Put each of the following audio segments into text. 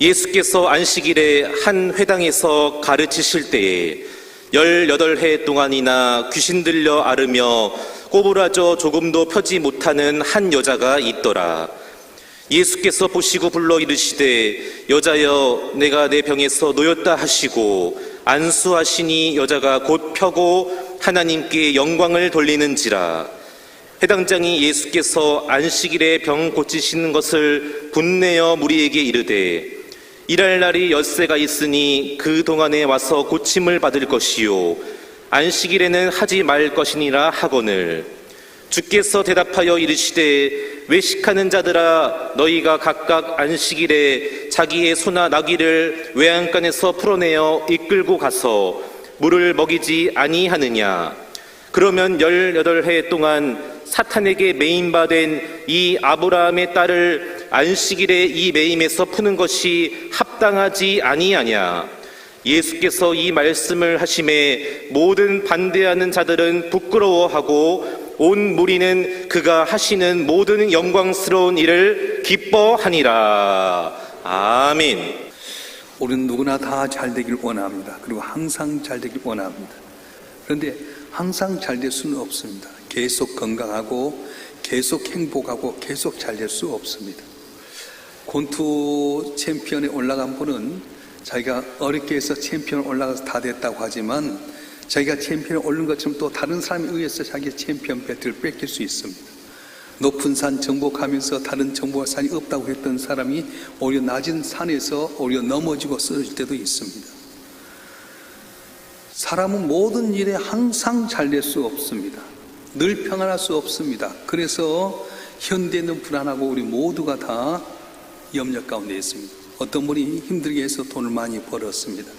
예수께서 안식일에 한 회당에서 가르치실 때에 18해 동안이나 귀신 들려 앓으며 꼬부라져 조금도 펴지 못하는 한 여자가 있더라. 예수께서 보시고 불러 이르시되 여자여 내가 내 병에서 놓였다 하시고 안수하시니 여자가 곧 펴고 하나님께 영광을 돌리는지라. 회당장이 예수께서 안식일에 병 고치시는 것을 분내어 무리에게 이르되 일할 날이 엿새가 있으니 그 동안에 와서 고침을 받을 것이요 안식일에는 하지 말 것이니라 하거늘. 주께서 대답하여 이르시되 외식하는 자들아 너희가 각각 안식일에 자기의 소나 나귀를 외양간에서 풀어내어 이끌고 가서 물을 먹이지 아니하느냐. 그러면 18해 동안 사탄에게 매임받은 이 아브라함의 딸을 안식일에 이 매임에서 푸는 것이 합당하지 아니하냐. 예수께서 이 말씀을 하심에 모든 반대하는 자들은 부끄러워하고 온 무리는 그가 하시는 모든 영광스러운 일을 기뻐하니라. 아멘. 우리는 누구나 다 잘 되길 원합니다. 그리고 항상 잘 되길 원합니다. 그런데 항상 잘 될 수는 없습니다. 계속 건강하고 계속 행복하고 계속 잘 될 수 없습니다. 권투 챔피언에 올라간 분은 자기가 어렵게 해서 챔피언 올라가서 다 됐다고 하지만 자기가 챔피언에 오른 것처럼 또 다른 사람에 의해서 자기의 챔피언 배틀을 뺏길 수 있습니다. 높은 산 정복하면서 다른 정복산이 없다고 했던 사람이 오히려 낮은 산에서 오히려 넘어지고 쓰러질 때도 있습니다. 사람은 모든 일에 항상 잘 될 수 없습니다. 늘 평안할 수 없습니다. 그래서 현대는 불안하고 우리 모두가 다 염려 가운데 있습니다. 어떤 분이 힘들게 해서 돈을 많이 벌었습니다.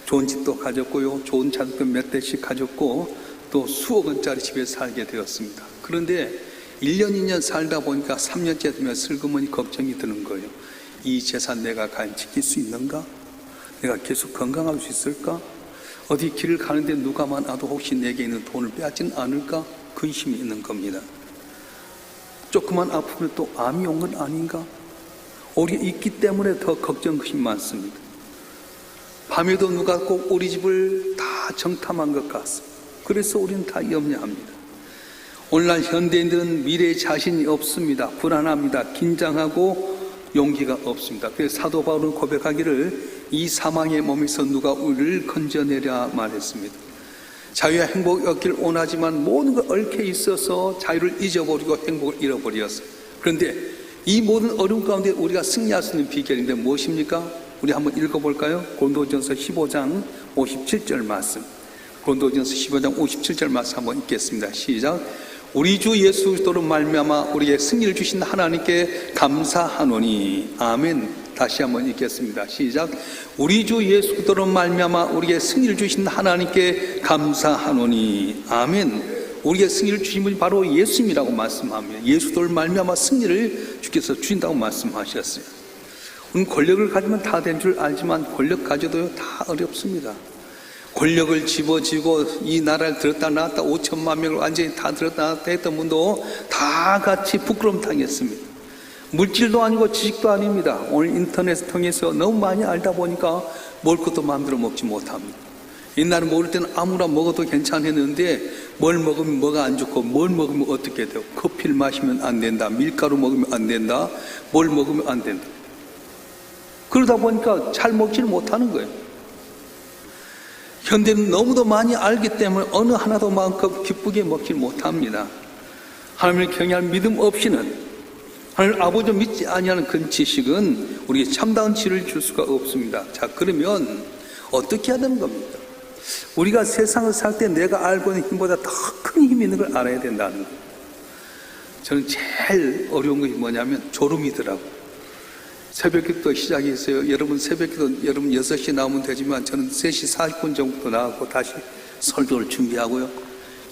좋은 집도 가졌고요, 좋은 차도 몇 대씩 가졌고 또 수억 원짜리 집에 살게 되었습니다. 그런데 1년 2년 살다 보니까 3년째 되면 슬그머니 걱정이 드는 거예요. 이 재산 내가 과연 지킬 수 있는가? 내가 계속 건강할 수 있을까? 어디 길을 가는데 누가 많아도 혹시 내게 있는 돈을 빼앗지는 않을까? 근심이 있는 겁니다. 조금만 아프면 또 암이 온 건 아닌가? 우리가 있기 때문에 더 걱정, 근심이 많습니다. 밤에도 누가 꼭 우리 집을 다 정탐한 것 같습니다. 그래서 우리는 다 염려합니다. 오늘날 현대인들은 미래에 자신이 없습니다. 불안합니다. 긴장하고 용기가 없습니다. 그래서 사도 바울은 고백하기를 이 사망의 몸에서 누가 우리를 건져내랴 말했습니다. 자유와 행복을 얻기를 원하지만 모든 걸 얽혀 있어서 자유를 잊어버리고 행복을 잃어버렸어요. 그런데 이 모든 어려움 가운데 우리가 승리할 수 있는 비결인데 무엇입니까? 우리 한번 읽어볼까요? 고린도전서 15장 57절 말씀. 고린도전서 15장 57절 말씀 한번 읽겠습니다. 시작. 우리 주 예수 그리스도로 말미암아 우리에게 승리를 주신 하나님께 감사하노니. 아멘. 다시 한번 읽겠습니다. 시작. 우리 주 예수 그리스도로 말미암아 우리에게 승리를 주신 하나님께 감사하노니. 아멘. 우리에게 승리를 주신 분이 바로 예수님이라고 말씀합니다. 예수 그리스도로 말미암아 승리를 주께서 주신다고 말씀하셨어요. 권력을 가지면 다 된 줄 알지만 권력 가져도 다 어렵습니다. 권력을 집어쥐고 이 나라를 들었다 놨다 5천만 명을 완전히 다 들었다 놨다 했던 분도 다 같이 부끄러움 당했습니다. 물질도 아니고 지식도 아닙니다. 오늘 인터넷 통해서 너무 많이 알다 보니까 먹을 것도 마음대로 먹지 못합니다. 옛날에 먹을 때는 아무나 먹어도 괜찮았는데 뭘 먹으면 뭐가 안 좋고 뭘 먹으면 어떻게 돼요? 커피를 마시면 안 된다, 밀가루 먹으면 안 된다, 뭘 먹으면 안 된다. 그러다 보니까 잘 먹지를 못하는 거예요. 현대는 너무도 많이 알기 때문에 어느 하나도 마음껏 기쁘게 먹지 못합니다. 하나님을 경외하는 믿음 없이는, 하나님 아버지 믿지 아니하는 그런 지식은 우리에게 참다운 치료를 줄 수가 없습니다. 자, 그러면 어떻게 해야 되는 겁니까? 우리가 세상을 살 때 내가 알고 있는 힘보다 더 큰 힘이 있는 걸 알아야 된다는 거예요. 저는 제일 어려운 것이 뭐냐면 졸음이더라고요. 새벽기도 시작했어요. 여러분 새벽기도 여러분 6시 나오면 되지만 저는 3시 40분 전부터 나가고 다시 설교를 준비하고요.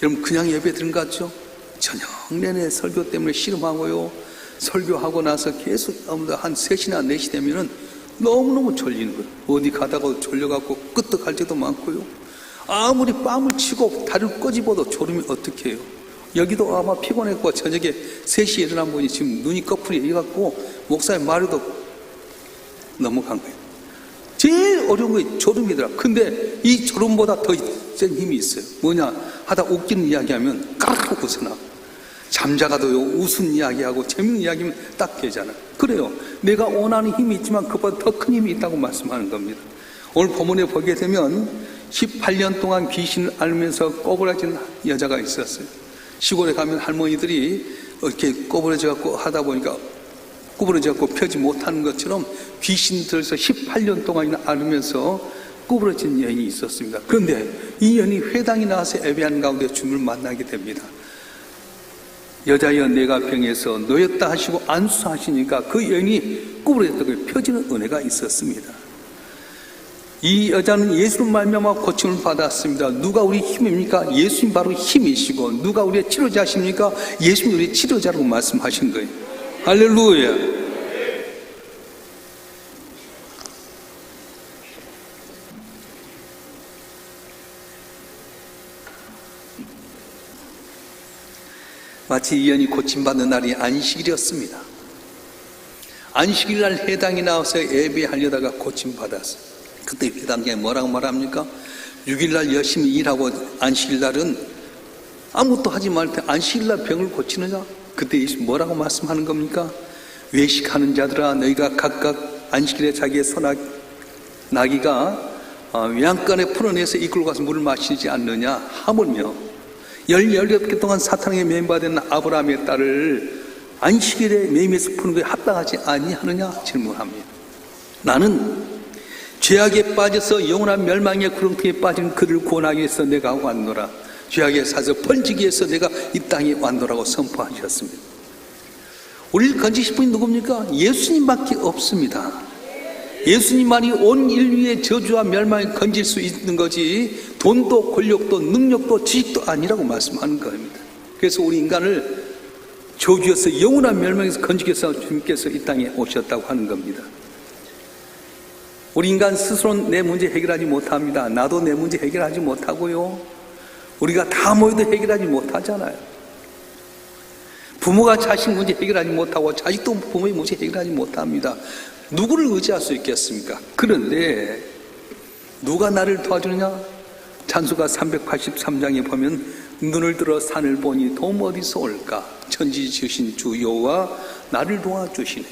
여러분 그냥 예배 드는 것 같죠? 저녁 내내 설교 때문에 씨름하고요. 설교하고 나서 계속 한 3시나 4시 되면은 너무너무 졸리는 거예요. 어디 가다가 졸려갖고 끄떡할 때도 많고요. 아무리 뺨을 치고 다리를 꼬집어도 졸음이 어떻게 해요? 여기도 아마 피곤했고 저녁에 3시에 일어난 분이 지금 눈이 꺼풀이 해갖고 목사님 말해도 넘어간 거예요. 제일 어려운 게 졸음이더라. 근데 이 졸음보다 더 센 힘이 있어요. 뭐냐 하다 웃기는 이야기하면 까르르 웃어나. 잠자가도요 웃은 이야기하고 재밌는 이야기면 딱 되잖아. 그래요. 내가 원하는 힘이 있지만 그보다 더 큰 힘이 있다고 말씀하는 겁니다. 오늘 본문에 보게 되면 18년 동안 귀신을 앓으면서 꼬부라진 여자가 있었어요. 시골에 가면 할머니들이 이렇게 꼬부라져 갖고 하다 보니까 구부러져 갖고 펴지 못하는 것처럼 귀신 들어서 18년 동안이나 앓으면서 구부러진 여인이 있었습니다. 그런데 이 여인이 회당에 나와서 예배하는 가운데 주님을 만나게 됩니다. 여자여 내가 병에서 놓였다 하시고 안수하시니까 그 여인이 구부러졌던 걸 펴지는 은혜가 있었습니다. 이 여자는 예수를 말미암아 고침을 받았습니다. 누가 우리 힘입니까? 예수님 바로 힘이시고, 누가 우리의 치료자십니까? 예수님 우리의 치료자라고 말씀하신 거예요. 할렐루야. 마치 이 여인이 고침받는 날이 안식일이었습니다. 안식일 날 회당에 나와서 예배하려다가 고침받았어요. 그때 회당에 뭐라고 말합니까? 6일 날 열심히 일하고 안식일 날은 아무것도 하지 말 때 안식일 날 병을 고치느냐? 그때 예수 뭐라고 말씀하는 겁니까? 외식하는 자들아 너희가 각각 안식일에 자기의 소나기가 외양간에 풀어내서 이끌고 가서 물을 마시지 않느냐? 하물며 18개 동안 사탄에게 매임받은 아브라함의 딸을 안식일에 매임해서 푸는 것에 합당하지 아니하느냐 질문합니다. 나는 죄악에 빠져서 영원한 멸망의 구렁텅이에 빠진 그를 구원하기 위해서 내가 왔노라. 죄악에 사서 번지기 위해서 내가 이 땅에 왔노라고 선포하셨습니다. 우리를 건지실 분이 누굽니까? 예수님밖에 없습니다. 예수님만이 온 인류의 저주와 멸망에 건질 수 있는 거지 돈도 권력도 능력도 지식도 아니라고 말씀하는 겁니다. 그래서 우리 인간을 저주에서 영원한 멸망에서 건지기 위해서 주님께서 이 땅에 오셨다고 하는 겁니다. 우리 인간 스스로는 내 문제 해결하지 못합니다. 나도 내 문제 해결하지 못하고요. 우리가 다 모여도 해결하지 못하잖아요. 부모가 자식 문제 해결하지 못하고 자식도 부모의 문제 해결하지 못합니다. 누구를 의지할 수 있겠습니까? 그런데 누가 나를 도와주느냐? 찬수가 383장에 보면 눈을 들어 산을 보니 도움 어디서 올까? 천지 지으신 주 여호와 나를 도와주시네.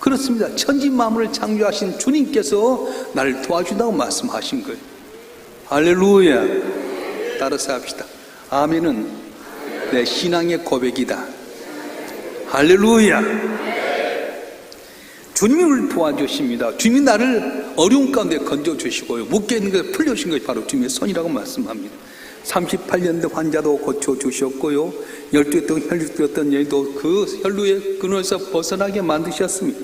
그렇습니다. 천지 만물을 창조하신 주님께서 나를 도와준다고 말씀하신 거예요. 할렐루야. 따라서 합시다. 아멘은 내 신앙의 고백이다. 할렐루야. 주님이 우리를 도와주십니다. 주님이 나를 어려운 가운데 건져주시고요. 묶여있는 것을 풀려주신 것이 바로 주님의 손이라고 말씀합니다. 38년대 환자도 고쳐주셨고요. 12회 동안 혈루였던 여인도 그 혈루의 근원에서 벗어나게 만드셨습니다.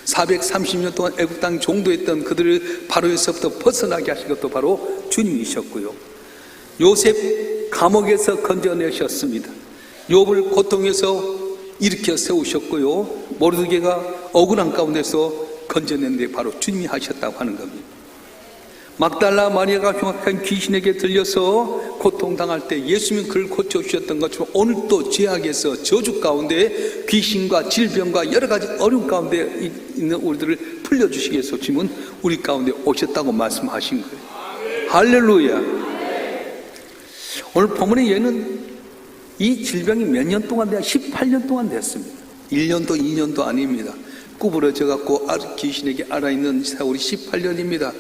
430년 동안 애국 땅 종도했던 그들을 바로에서부터 벗어나게 하신 것도 바로 주님이셨고요. 요셉 감옥에서 건져내셨습니다. 욥을 고통에서 일으켜 세우셨고요. 모르드게가 억울한 가운데서 건져낸데 바로 주님이 하셨다고 하는 겁니다. 막달라 마리아가 흉악한 귀신에게 들려서 고통당할 때 예수님은 그를 고쳐주셨던 것처럼 오늘 또 죄악에서 저주 가운데 귀신과 질병과 여러 가지 어려운 가운데 있는 우리들을 풀려주시기 위해서 주님은 우리 가운데 오셨다고 말씀하신 거예요. 할렐루야. 오늘 본문의 예는 이 질병이 몇 년 동안 돼야 18년 동안 됐습니다. 1년도 2년도 아닙니다. 구부러져 갖고 귀신에게 알아있는 세월이 18년입니다.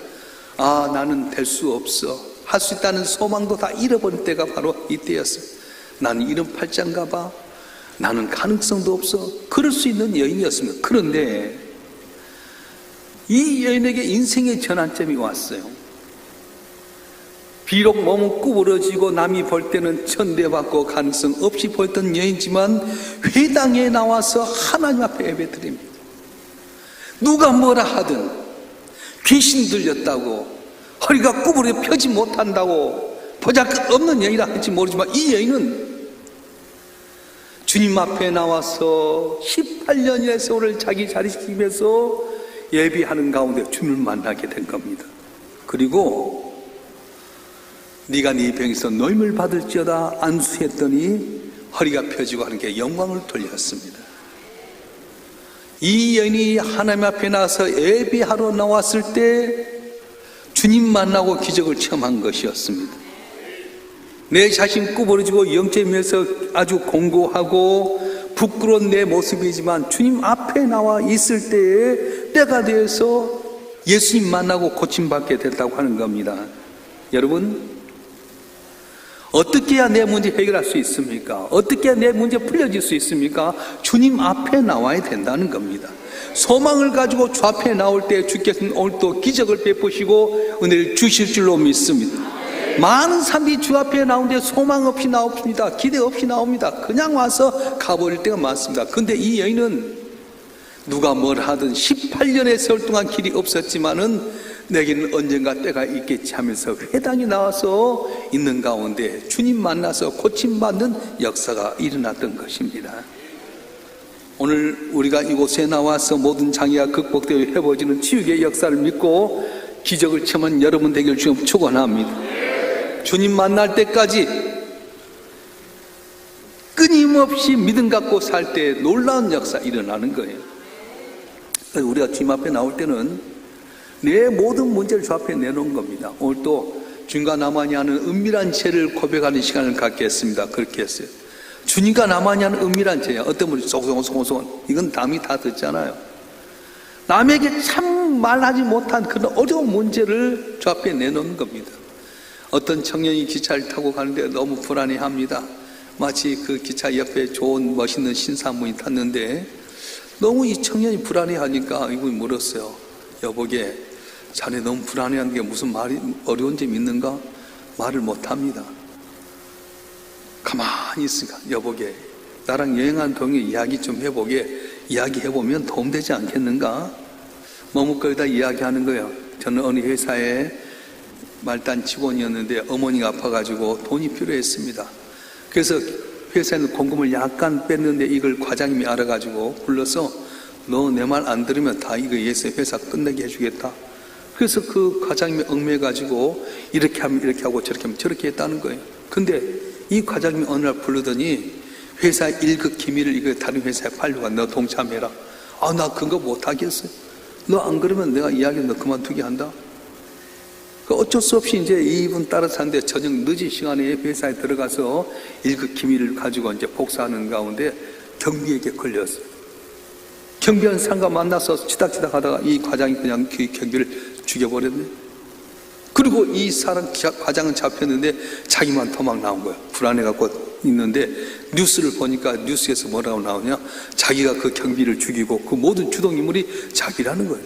아, 나는 될 수 없어. 할 수 있다는 소망도 다 잃어버린 때가 바로 이때였어요. 나는 이런 팔자인가 봐. 나는 가능성도 없어. 그럴 수 있는 여인이었습니다. 그런데 이 여인에게 인생의 전환점이 왔어요. 비록 몸은 구부러지고 남이 볼 때는 천대받고 가능성 없이 보였던 여인이지만 회당에 나와서 하나님 앞에 예배드립니다. 누가 뭐라 하든 귀신 들렸다고 허리가 구부려 펴지 못한다고 보잘것없는 여인이라 할지 모르지만 이 여인은 주님 앞에 나와서 18년의 세월을 자기 자리시키면서 예배하는 가운데 주님을 만나게 된 겁니다. 그리고 네가 네 병에서 노임을 받을지어다 안수했더니 허리가 펴지고 하는 게 영광을 돌렸습니다. 이 여인이 하나님 앞에 나서 예배하러 나왔을 때 주님 만나고 기적을 체험한 것이었습니다. 내 자신 구부러지고 영적에서 아주 공고하고 부끄러운 내 모습이지만 주님 앞에 나와 있을 때에 때가 되어서 예수님 만나고 고침받게 됐다고 하는 겁니다. 여러분, 어떻게 해야 내 문제 해결할 수 있습니까? 어떻게 해야 내 문제 풀려질 수 있습니까? 주님 앞에 나와야 된다는 겁니다. 소망을 가지고 주 앞에 나올 때 주께서는 오늘 또 기적을 베푸시고 은혜를 주실 줄로 믿습니다. 많은 사람들이 주 앞에 나오는데 소망 없이 나옵니다. 기대 없이 나옵니다. 그냥 와서 가버릴 때가 많습니다. 근데 이 여인은 누가 뭘 하든 18년의 세월 동안 길이 없었지만은 내게는 언젠가 때가 있겠지 하면서 회당에 나와서 있는 가운데 주님 만나서 고침받는 역사가 일어났던 것입니다. 오늘 우리가 이곳에 나와서 모든 장애가 극복되어 회복되는 치유의 역사를 믿고 기적을 체험한 여러분 되기를 지금 축원합니다. 주님 만날 때까지 끊임없이 믿음 갖고 살 때 놀라운 역사 일어나는 거예요. 우리가 주님 앞에 나올 때는 내 모든 문제를 주 앞에 내놓은 겁니다. 오늘 또 주님과 나만이 하는 은밀한 죄를 고백하는 시간을 갖겠습니다. 그렇게 했어요. 주님과 나만이 하는 은밀한 죄야. 어떤 분이 소송소송 이건 남이 다 듣잖아요. 남에게 참 말하지 못한 그런 어려운 문제를 주 앞에 내놓는 겁니다. 어떤 청년이 기차를 타고 가는데 너무 불안해합니다. 마치 그 기차 옆에 좋은 멋있는 신사분이 탔는데 너무 이 청년이 불안해하니까 이분이 물었어요. 여보게, 자네 너무 불안해하는 게 무슨 말이 어려운 점이 있는가? 말을 못합니다. 가만히 있으니까 여보게, 나랑 여행한 동에 이야기 좀 해보게. 이야기해보면 도움되지 않겠는가? 머뭇거리다 이야기하는 거예요. 저는 어느 회사에 말단 직원이었는데 어머니가 아파가지고 돈이 필요했습니다. 그래서 회사에는 공금을 약간 뺐는데 이걸 과장님이 알아가지고 불러서 너 내 말 안 들으면 다 이거 회사 끝내게 해주겠다. 그래서 그 과장님이 얽매가지고 이렇게 하면 이렇게 하고 저렇게 하면 저렇게 했다는 거예요. 근데 이 과장님이 어느 날 부르더니 회사 1급 기밀을 이거 다른 회사에 팔려가. 너 동참해라. 아, 나 그거 못하겠어요. 너 안 그러면 내가 이야기 너 그만두게 한다. 어쩔 수 없이 이제 이분 따라 사는데 저녁 늦은 시간에 회사에 들어가서 1급 기밀을 가지고 이제 복사하는 가운데 경비에게 걸렸어요. 경비원 상과 만나서 치닥치닥 하다가 이 과장이 그냥 경비를 죽여버렸네. 그리고 이 사람 과장은 잡혔는데 자기만 도망 나온 거야. 불안해갖고 있는데 뉴스를 보니까 뉴스에서 뭐라고 나오냐, 자기가 그 경비를 죽이고 그 모든 주동인물이 자기라는 거예요.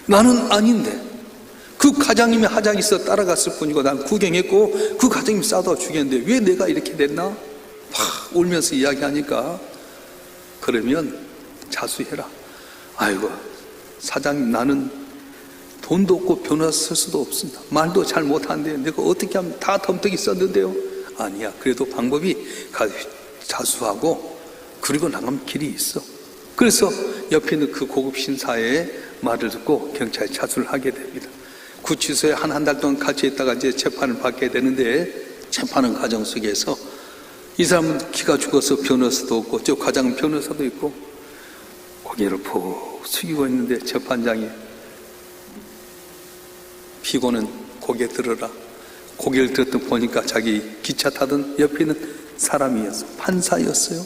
나는 아닌데 그 과장님이 하장이 있어 따라갔을 뿐이고 난 구경했고 그 과장님이 싸다 죽였는데 왜 내가 이렇게 됐나? 막 울면서 이야기하니까 그러면 자수해라. 아이고 사장님, 나는 돈도 없고 변호사 쓸 수도 없습니다. 말도 잘 못하는데 내가 어떻게 하면 다 덤떡이 썼는데요. 아니야, 그래도 방법이 자수하고 그리고 나가면 길이 있어. 그래서 옆에 있는 그 고급 신사의 말을 듣고 경찰에 자수를 하게 됩니다. 구치소에 한 달 동안 같이 있다가 이제 재판을 받게 되는데, 재판은 과정 속에서 이 사람은 기가 죽어서 변호사도 없고 저 과장은 변호사도 있고 고개를 푹 숙이고 있는데 재판장이 피고는 고개 들어라. 고개를 들었더니 보니까 자기 기차 타던 옆에 있는 사람이었어. 판사였어요.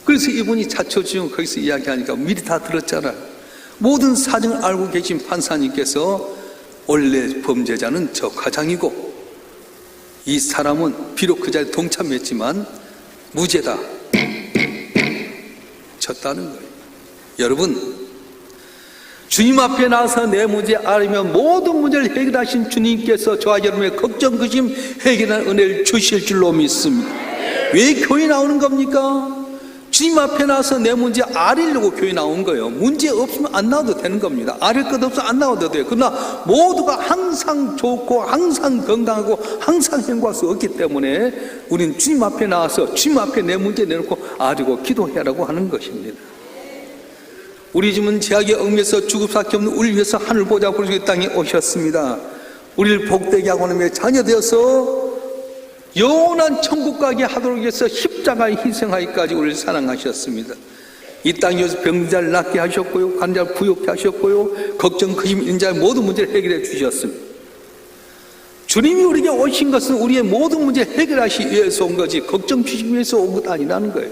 그래서 이분이 자초지종 거기서 이야기하니까 미리 다 들었잖아요. 모든 사정을 알고 계신 판사님께서 원래 범죄자는 저 과장이고 이 사람은 비록 그 자리에 동참했지만 무죄다. 졌다는 거예요. 여러분, 주님 앞에 나서 내 문제 알면 모든 문제를 해결하신 주님께서 저와 여러분의 걱정, 근심 해결하는 은혜를 주실 줄로 믿습니다. 왜 교회 나오는 겁니까? 주님 앞에 나서 내 문제 아리려고 교회 나온 거예요. 문제 없으면 안 나와도 되는 겁니다. 아릴 것 없으면 안 나와도 돼요. 그러나 모두가 항상 좋고 항상 건강하고 항상 행복할 수 없기 때문에 우리는 주님 앞에 나와서 주님 앞에 내 문제 내놓고 아리고 기도해라고 하는 것입니다. 우리 집은 죄악의 얽매서 죽을 수밖에 없는 우리를 위해서 하늘 보좌 부르시고 땅에 오셨습니다. 우리를 복되게 하고 하나님의 자녀 되어서 영원한 천국 가게 하도록 해서 십자가에 희생하기까지 우리를 사랑하셨습니다. 이 땅에서 병자를 낫게 하셨고요, 간자를 부욕케 하셨고요, 걱정, 근심, 인자의 모든 문제를 해결해 주셨습니다. 주님이 우리에게 오신 것은 우리의 모든 문제 해결하시기 위해서 온 거지 걱정 주시기 위해서 온 것 아니라는 거예요.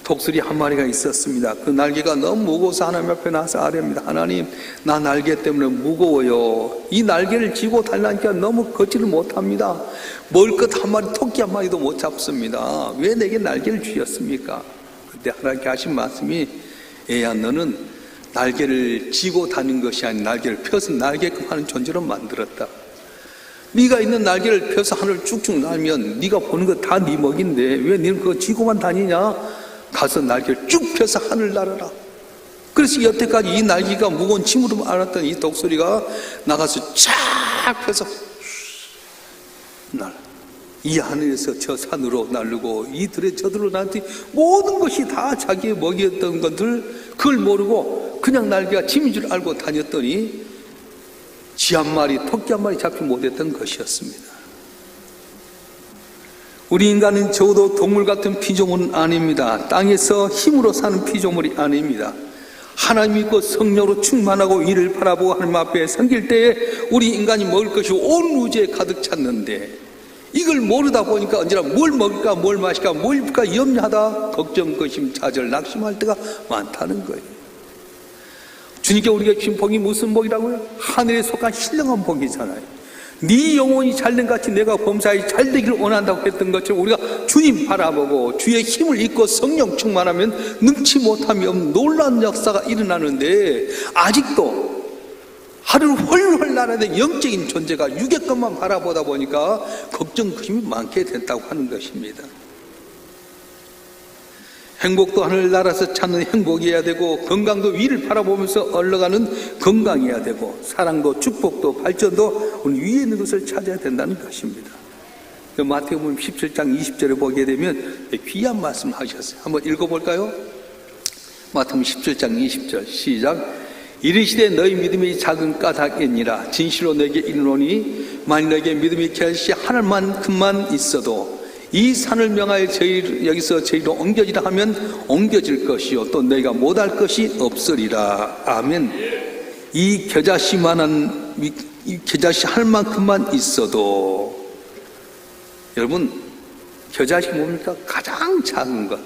독수리 한 마리가 있었습니다. 그 날개가 너무 무거워서 하나님 앞에 나서 아뢰입니다. 하나님, 나 날개 때문에 무거워요. 이 날개를 쥐고 달라니까 너무 걷지를 못합니다. 먹을 것 한 마리, 토끼 한 마리도 못 잡습니다. 왜 내게 날개를 주셨습니까? 그때 하나님께 하신 말씀이, 애야, 너는 날개를 쥐고 다니는 것이 아닌 날개를 펴서 날개끔 하는 존재로 만들었다. 네가 있는 날개를 펴서 하늘을 쭉쭉 날면 네가 보는 거 다 네 먹인데 왜 너는 그거 쥐고만 다니냐? 가서 날개를 쭉 펴서 하늘 날아라. 그래서 여태까지 이 날개가 무거운 짐으로 알았던 이 독수리가 나가서 쫙 펴서 날아. 이 하늘에서 저 산으로 날르고 이 들에 저들로 날더니 모든 것이 다 자기의 먹이였던 것들 그걸 모르고 그냥 날개가 짐인 줄 알고 다녔더니 쥐 한 마리, 토끼 한 마리 잡지 못했던 것이었습니다. 우리 인간은 적어도 동물 같은 피조물은 아닙니다. 땅에서 힘으로 사는 피조물이 아닙니다. 하나님 믿고 성령으로 충만하고 이를 바라보고 하나님 앞에 섬길 때에 우리 인간이 먹을 것이 온 우주에 가득 찼는데 이걸 모르다 보니까 언제나 뭘 먹을까, 뭘 마실까, 뭘 입을까 염려하다 걱정, 근심, 좌절, 낙심할 때가 많다는 거예요. 주님께 우리가 주신 복이 무슨 복이라고요? 하늘에 속한 신령한 복이잖아요. 네 영혼이 잘된같이 내가 범사에 잘되기를 원한다고 했던 것처럼 우리가 주님 바라보고 주의 힘을 입고 성령 충만하면 능치 못함이 없는 놀라운 역사가 일어나는데 아직도 하루를 훨훨 날아다니는 영적인 존재가 육의 것만 바라보다 보니까 걱정, 근심이 많게 됐다고 하는 것입니다. 행복도 하늘 날아서 찾는 행복이어야 되고 건강도 위를 바라보면서 올라가는 건강이어야 되고 사랑도 축복도 발전도 우리 위에 있는 것을 찾아야 된다는 것입니다. 마태복음 17장 20절에 보게 되면 귀한 말씀을 하셨어요. 한번 읽어볼까요? 마태복음 17장 20절 시작. 이르시되 너희 믿음이 작은 까닭이니라. 진실로 너에게 이르노니 만일 너에게 믿음이 결시 하늘만큼만 있어도 이 산을 명하여 여기서 저희로 옮겨지라 하면 옮겨질 것이요 또 너희가 못할 것이 없으리라. 아멘. 이 겨자씨만한 이 겨자씨 할 만큼만 있어도 여러분 겨자씨 뭡니까? 가장 작은 것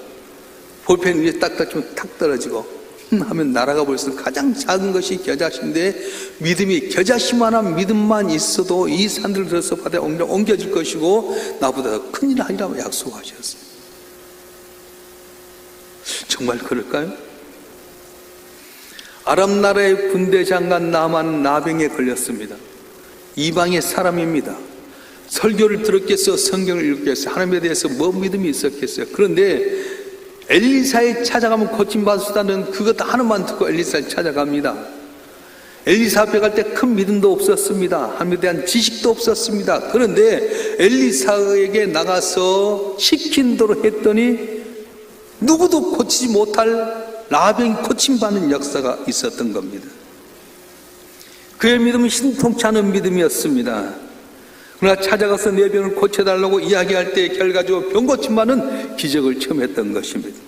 볼펜 위에 딱 닫히면 탁 떨어지고 하면 날아가 버릴 수 있는 가장 작은 것이 겨자씨인데 믿음이 겨자씨만한 믿음만 있어도 이 산들을 들어서 바다에 옮겨질 것이고 나보다 더 큰일 아니라고 약속하셨어요. 정말 그럴까요? 아람 나라의 군대 장관 나만 나병에 걸렸습니다. 이방의 사람입니다. 설교를 들었겠어, 성경을 읽겠어, 하나님에 대해서 뭐 믿음이 있었겠어요. 그런데 엘리사에 찾아가면 고침받았다는 그것 하나만 듣고 엘리사에 찾아갑니다. 엘리사 앞에 갈 때 큰 믿음도 없었습니다. 하나님에 대한 지식도 없었습니다. 그런데 엘리사에게 나가서 시킨 대로 했더니 누구도 고치지 못할 나병이 고침받는 역사가 있었던 겁니다. 그의 믿음은 신통치 않은 믿음이었습니다. 그러나 찾아가서 내 병을 고쳐달라고 이야기할 때 결과적으로 병 고침받는 기적을 처음 했던 것입니다.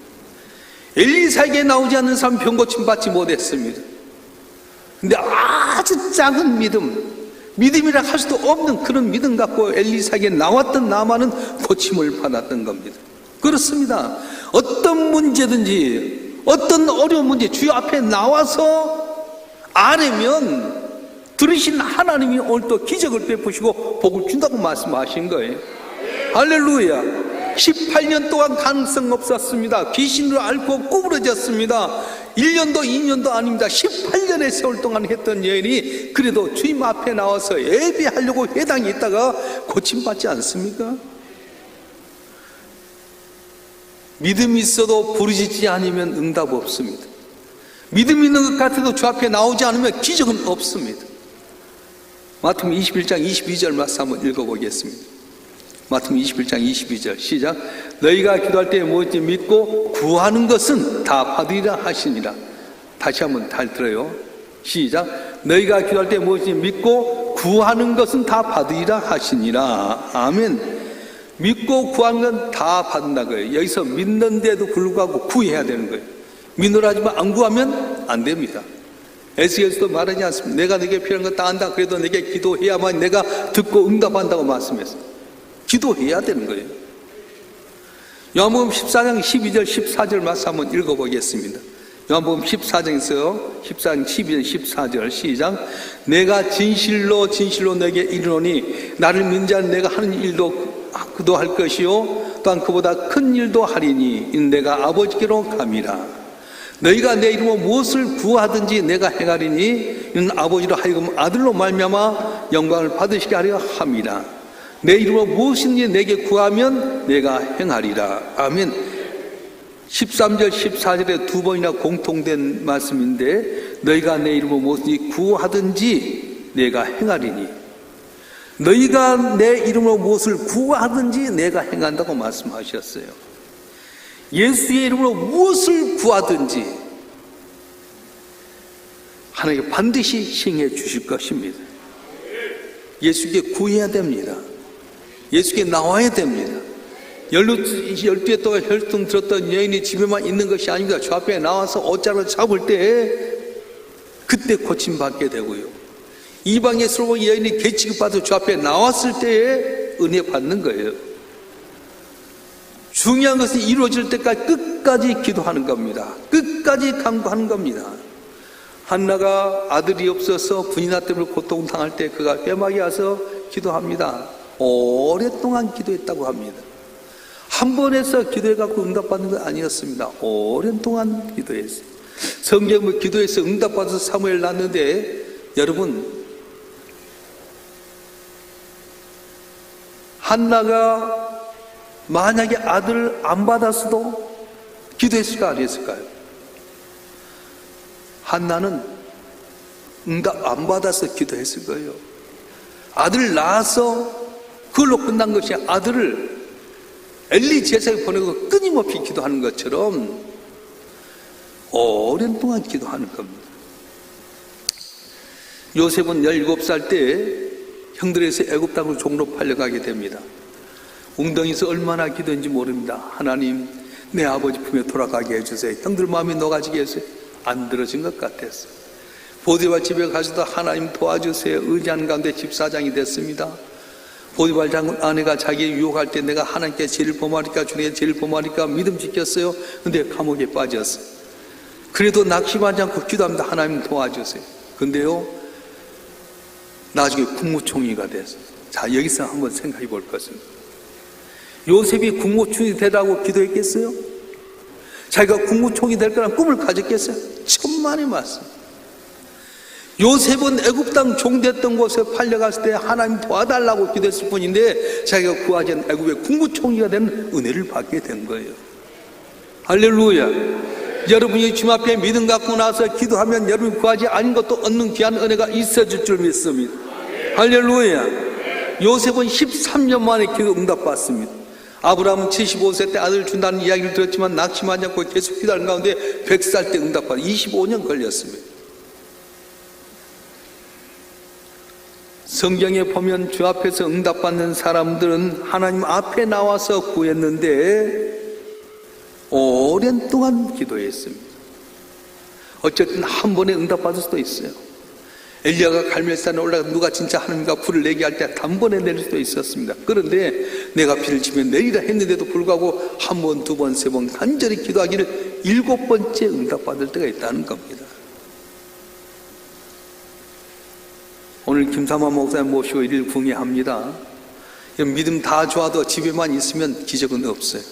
엘리사에게 나오지 않는 사람 병 고침 받지 못했습니다. 근데 아주 작은 믿음이라 할 수도 없는 그런 믿음 갖고 엘리사에게 나왔던 나만은 고침을 받았던 겁니다. 그렇습니다. 어떤 문제든지 어떤 어려운 문제 주여 앞에 나와서 아뢰면 들으신 하나님이 오늘 또 기적을 베푸시고 복을 준다고 말씀하신 거예요. 할렐루야. 18년 동안 가능성 없었습니다. 귀신으로 앓고 구부러졌습니다. 1년도 2년도 아닙니다. 18년의 세월 동안 했던 여인이 그래도 주님 앞에 나와서 예배하려고 회당에 있다가 고침받지 않습니까? 믿음이 있어도 부르짖지 않으면 응답 없습니다. 믿음 있는 것 같아도 주 앞에 나오지 않으면 기적은 없습니다. 마태복음 21장 22절 말씀 한번 읽어보겠습니다. 마태복음 21장 22절 시작. 너희가 기도할 때 무엇인지 믿고 구하는 것은 다 받으리라 하시니라. 다시 한번 잘 들어요. 시작. 너희가 기도할 때 무엇인지 믿고 구하는 것은 다 받으리라 하시니라. 아멘. 믿고 구하는 건 다 받는다 거예요. 여기서 믿는데도 불구하고 구해야 되는 거예요. 믿으라 하지만 안 구하면 안 됩니다. 에스겔서도 말하지 않습니다. 내가 내게 필요한 거 다 안다. 그래도 내게 기도해야만 내가 듣고 응답한다고 말씀했어요. 기도해야 되는 거예요. 요한복음 14장 12절 14절 말씀 한번 읽어보겠습니다. 요한복음 14장에서 14장 12절 14절 시작. 내가 진실로 진실로 내게 이르노니 나를 믿는 자는 내가 하는 일도 그도 할 것이요 또한 그보다 큰 일도 하리니 이는 내가 아버지께로 감이라. 너희가 내 이름으로 무엇을 구하든지 내가 행하리니 이는 아버지로 하여금 아들로 말미암아 영광을 받으시게 하려 함이라. 내 이름으로 무엇인지 내게 구하면 내가 행하리라. 아멘. 13절 14절에 두 번이나 공통된 말씀인데 너희가 내 이름으로 무엇인지 구하든지 내가 행하리니, 너희가 내 이름으로 무엇을 구하든지 내가 행한다고 말씀하셨어요. 예수의 이름으로 무엇을 구하든지 하나님께 반드시 시행해 주실 것입니다. 예수께 구해야 됩니다. 예수께 나와야 됩니다. 12해 동안 혈통 들었던 여인이 집에만 있는 것이 아닙니다. 저 앞에 나와서 옷자락을 잡을 때 그때 고침받게 되고요. 이방의 스러운 여인이 개취급받아 저 앞에 나왔을 때에 은혜 받는 거예요. 중요한 것은 이루어질 때까지 끝까지 기도하는 겁니다. 끝까지 간구하는 겁니다. 한나가 아들이 없어서 분이나 때문에 고통당할 때 그가 빼막이 와서 기도합니다. 오랫동안 기도했다고 합니다. 한 번 해서 기도해갖고 응답받는 건 아니었습니다. 오랜 동안 기도했어요. 성경은 기도해서 응답받아서 사무엘 낳았는데 여러분, 한나가 만약에 아들을 안 받았어도 기도했을까 안 했을까요? 한나는 응답 안 받아서 기도했을 거예요. 아들 낳아서 그걸로 끝난 것이 아들을 엘리 제사에 보내고 끊임없이 기도하는 것처럼 오랜 동안 기도하는 겁니다. 요셉은 17살 때 형들에서 애굽 땅으로 종로 팔려가게 됩니다. 웅덩이에서 얼마나 기도했는지 모릅니다. 하나님, 내 아버지 품에 돌아가게 해주세요. 형들 마음이 녹아지게 해주세요. 안 들어진 것 같았어요. 보디발 집에 가서도 하나님 도와주세요. 의지하는 가운데 집사장이 됐습니다. 보디발 장군 아내가 자기 유혹할 때 내가 하나님께 제일 범하니까 주님께 제일 범하니까 믿음 지켰어요. 근데 감옥에 빠졌어요. 그래도 낙심하지 않고 기도합니다. 하나님 도와주세요. 근데요, 나중에 국무총리가 됐어요. 자, 여기서 한번 생각해 볼 것입니다. 요셉이 국무총리 되라고 기도했겠어요? 자기가 국무총리 될 거란 꿈을 가졌겠어요? 천만의 말씀. 요셉은 애굽 땅 종됐던 곳에 팔려갔을 때 하나님 도와달라고 기도했을 뿐인데 자기가 구하지 않은 애굽의 국무총리가 되는 은혜를 받게 된 거예요. 할렐루야. 여러분이 주님 앞에 믿음 갖고 나서 기도하면 여러분이 구하지 않은 것도 얻는 귀한 은혜가 있어질 줄 믿습니다. 할렐루야. 요셉은 13년 만에 기도 응답받습니다. 아브라함은 75세 때 아들을 준다는 이야기를 들었지만 낙심하지 않고 계속 기도하는 가운데 100살 때 응답받아 25년 걸렸습니다. 성경에 보면 주 앞에서 응답받는 사람들은 하나님 앞에 나와서 구했는데 오랜 동안 기도했습니다. 어쨌든 한 번에 응답받을 수도 있어요. 엘리야가 갈멜산에 올라가 누가 진짜 하나님과 불을 내게 할 때 단번에 내릴 수도 있었습니다. 그런데 내가 비를 치면 내리라 했는데도 불구하고 한 번, 두 번, 세 번 간절히 기도하기를 7번째 응답받을 때가 있다는 겁니다. 오늘 김삼환 목사님 모시고 이를 궁예합니다. 믿음 다 좋아도 집에만 있으면 기적은 없어요.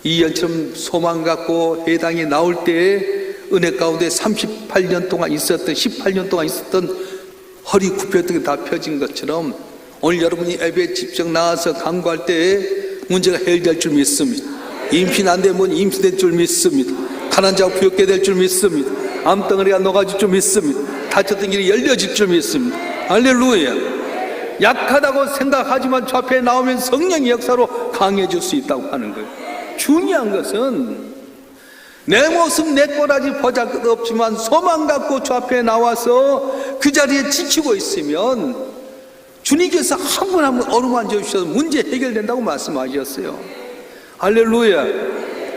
이연처럼 소망 갖고 회당에 나올 때에 은혜 가운데 38년 동안 있었던 18년 동안 있었던 허리 굽혔던 게 다 펴진 것처럼 오늘 여러분이 예배에 직접 나와서 간구할 때에 문제가 해결될 줄 믿습니다. 임신 안 되면 임신될 줄 믿습니다. 가난 자가 부욕게 될 줄 믿습니다. 암덩어리가 녹아질 줄 믿습니다. 다쳤던 길이 열려질 줄 믿습니다. 할렐루야. 약하다고 생각하지만 저 앞에 나오면 성령의 역사로 강해질 수 있다고 하는 거예요. 중요한 것은 내 모습 내 꼬라지 보잘것 없지만 소망 갖고 저 앞에 나와서 그 자리에 지키고 있으면 주님께서 한 분 한 분 어루만져 주셔서 문제 해결된다고 말씀하셨어요. 할렐루야.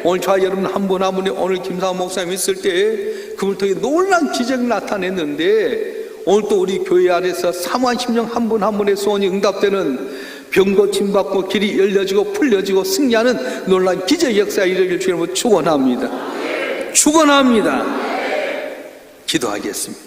오늘 저와 여러분 한 분 한 분이 오늘 김상원 목사님 있을 때 그분을 통해 놀라운 기적을 나타냈는데, 오늘 또 우리 교회 안에서 사모한 심령 한 분 한 분의 소원이 응답되는, 병 고침받고 길이 열려지고 풀려지고 승리하는 놀라운 기적 역사 이루어질 주님을 축원합니다. 축원합니다. 기도하겠습니다.